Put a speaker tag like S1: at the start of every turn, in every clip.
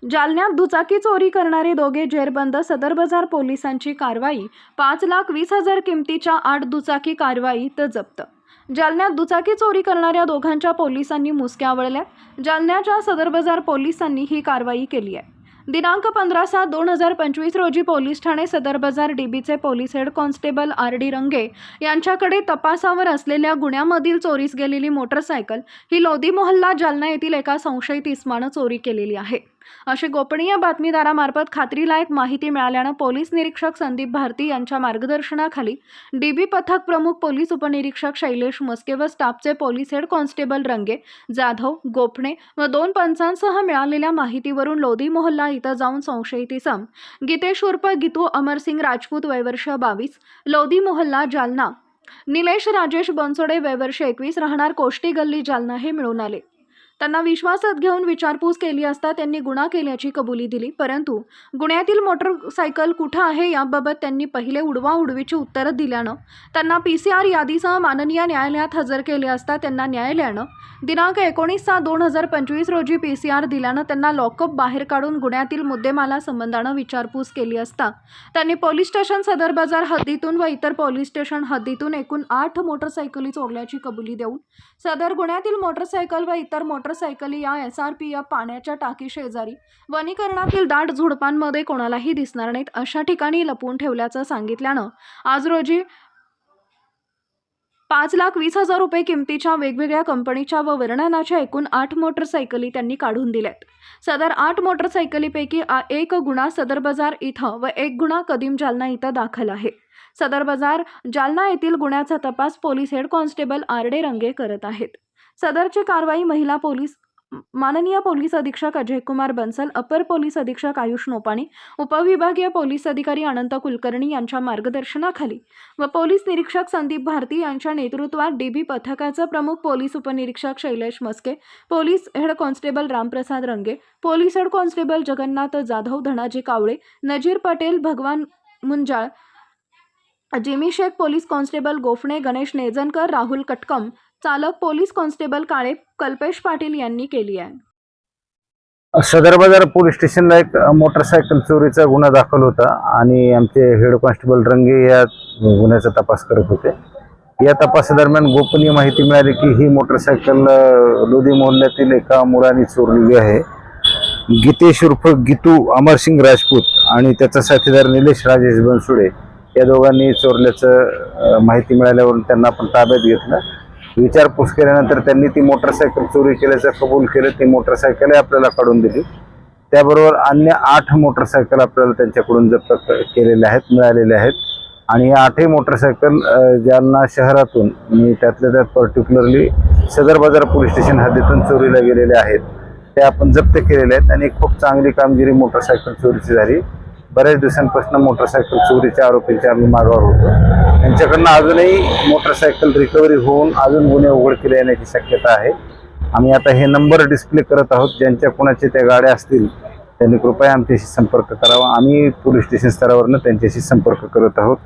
S1: जालन्यात दुचाकी चोरी करणारे दोघे जेरबंद, सदर बाजार पोलिसांची कारवाई। 5,20,000 किमतीच्या 8 दुचाकी कारवाईत जप्त। जालन्यात दुचाकी चोरी करणाऱ्या दोघांच्या पोलिसांनी मुसक्या आवळल्या। जालन्याच्या सदर बाजार पोलिसांनी ही कारवाई केली आहे। दिनांक 15/7/2025 रोजी पोलीस ठाणे सदर बाजार डीबीचे पोलीस हेड कॉन्स्टेबल RD रंगे यांच्याकडे तपासावर असलेल्या गुन्ह्यामधील चोरीस गेलेली मोटरसायकल ही लोधी मोहल्ला जालना येथील एका संशयित इसमानं चोरी केलेली आहे अशी गोपनीय बातमीदारामार्फत खात्रीलायक माहिती मिळाल्यानं पोलीस निरीक्षक संदीप भारती यांच्या मार्गदर्शनाखाली डीबी पथक प्रमुख पोलीस उपनिरीक्षक शैलेश मस्के व स्टाफचे पोलीस हेड कॉन्स्टेबल रंगे, जाधव, गोपणे व 2 पंचांसह मिळालेल्या माहितीवरून लोधी मोहल्ला इथं जाऊन संशयित इसम गीतेश उर्फ गीतू अमरसिंग राजपूत वय वर्ष 22, लोधी मोहल्ला जालना, निलेश राजेश बनसोडे वय वर्ष 21 राहणार कोष्टी गल्ली जालना हे मिळून आले। त्यांना विश्वासात घेऊन विचारपूस केली असता त्यांनी गुन्हा केल्याची कबुली दिली, परंतु गुन्ह्यातील मोटरसायकल कुठे आहे याबाबत त्यांनी पहिले उडवाउडवीची उत्तरं दिल्यानं त्यांना PCR यादीसह माननीय न्यायालयात हजर केले असता त्यांना न्यायालयानं दिनांक 19/7/2025 रोजी PCR दिल्यानं त्यांना लॉकअप बाहेर काढून गुन्ह्यातील मुद्देमाला संबंधानं विचारपूस केली असता त्यांनी पोलीस स्टेशन सदर बाजार हद्दीतून व इतर पोलीस स्टेशन हद्दीतून एकूण 8 मोटरसायकली चोरल्याची कबुली देऊन सदर गुन्ह्यातील मोटरसायकल व इतर मोटरसायकली या SRPF पाण्याच्या टाकी शेजारी वनीकरणातील दाट झुडपांमध्ये कोणालाही दिसणार नाहीत अशा ठिकाणी लपवून ठेवल्याचं सांगितल्यानं आज रोजी 5,20,000 रुपये किमतीच्या वेगवेगळ्या कंपनीच्या व वर्णनाच्या एकूण 8 मोटरसायकली त्यांनी काढून दिल्यात। सदर 8 मोटरसायकलीपैकी एक गुन्हा सदर बाजार इथं व एक गुन्हा कदीम जालना इथं दाखल आहे। सदर बाजार जालना येथील गुन्ह्याचा तपास पोलीस हेड कॉन्स्टेबल RD रंगे करत आहेत। सदरची कारवाई महिला पोलीस माननीय पोलीस अधीक्षक अजय कुमार बंसल, अपर पोलीस अधीक्षक आयुष नोपाणी, उपविभागीय पोलीस अधिकारी अनंत कुलकर्णी यांच्या मार्गदर्शनाखाली व पोलीस निरीक्षक संदीप भारती यांच्या नेतृत्वात डीबी पथकाचे प्रमुख पोलीस उपनिरीक्षक Shailesh Maske, police head constable Ramprasad Range, police head constable Jagannath Jadhav, Dhanaji Kawale, Nazir Patel, Bhagwan Munjal, Jimmy Shaikh, police constable Gophane, Ganesh Nejankar, Rahul Katkam, चालक पोलीस कॉन्स्टेबल काळे, कल्पेश पाटील यांनी केली आहे।
S2: सदर बाजार पोलीस स्टेशनला एक मोटरसायकल चोरीचा गुन्हा दाखल होता आणि आमचे हेड कॉन्स्टेबल रंगे या गुन्ह्याचा तपास करत होते। या तपासादरम्यान गोपनीय माहिती मिळाली की ही मोटरसायकल लोधी मोहल्ल्यातील एका मुलाने चोरलेली आहे। गीतेश उर्फ गीतू अमरसिंग राजपूत आणि त्याचा साथीदार निलेश राजेश बनसोडे या दोघांनी चोरल्याचं माहिती मिळाल्यावरून त्यांना आपण ताब्यात घेतलं। विचारपूस केल्यानंतर त्यांनी ती मोटरसायकल चोरी केल्याचं कबूल केलं। ती मोटरसायकल आपल्याला काढून दिली। त्याबरोबर अन्य 8 मोटरसायकल आपल्याला त्यांच्याकडून जप्त केलेल्या आहेत, मिळालेल्या आहेत आणि या 8ही मोटरसायकल जालना शहरातून त्यातल्या त्यात पर्टिक्युलरली सदर बाजार पोलीस स्टेशन हद्दीतून चोरीला गेलेले आहेत। ते आपण जप्त केलेले आहेत आणि खूप चांगली कामगिरी मोटरसायकल चोरीची झाली। बऱ्याच दिवसांपासून मोटरसायकल चोरीच्या आरोपींच्या आम्ही मागावर होतो। त्यांच्याकडनं अजूनही मोटरसायकल रिकव्हरी होऊन अजून गुन्हे उघडकीला येण्याची शक्यता आहे। आम्ही आता हे नंबर डिस्प्ले करत आहोत। ज्यांच्या कोणाच्या त्या गाड्या असतील त्यांनी कृपया आमच्याशी संपर्क करावा। आम्ही पोलीस स्टेशन स्तरावरनं त्यांच्याशी संपर्क करत आहोत।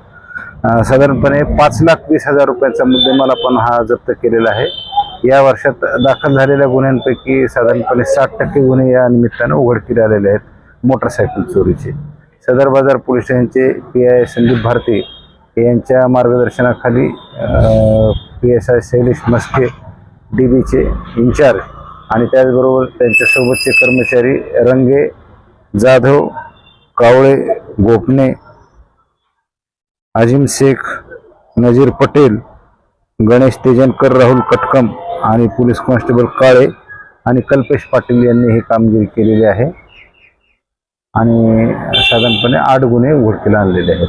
S2: साधारणपणे 5,20,000 रुपयांचा मुद्देमाल आपण हा जप्त केलेला आहे। या वर्षात दाखल झालेल्या गुन्ह्यांपैकी साधारणपणे 60% गुन्हे या निमित्तानं उघडकीला आलेले आहेत मोटरसायकल चोरीचे। सदर बाजार पोलीस स्टेशनचे PI संदीप भारती यांच्या मार्गदर्शनाखाली PSI शैलेश मस्के डीबीचे इंचार्ज आणि त्याचबरोबर त्यांच्यासोबतचे कर्मचारी रंगे, जाधव, कावळे, गोपणे, अजिम शेख, नजीर पटेल, गणेश तेजनकर, राहुल कटकम आणि पोलीस कॉन्स्टेबल काळे आणि कल्पेश पाटील यांनी ही कामगिरी केलेली आहे आणि साधारणपणे 8 गुन्हे उघडकीला आणलेले आहेत।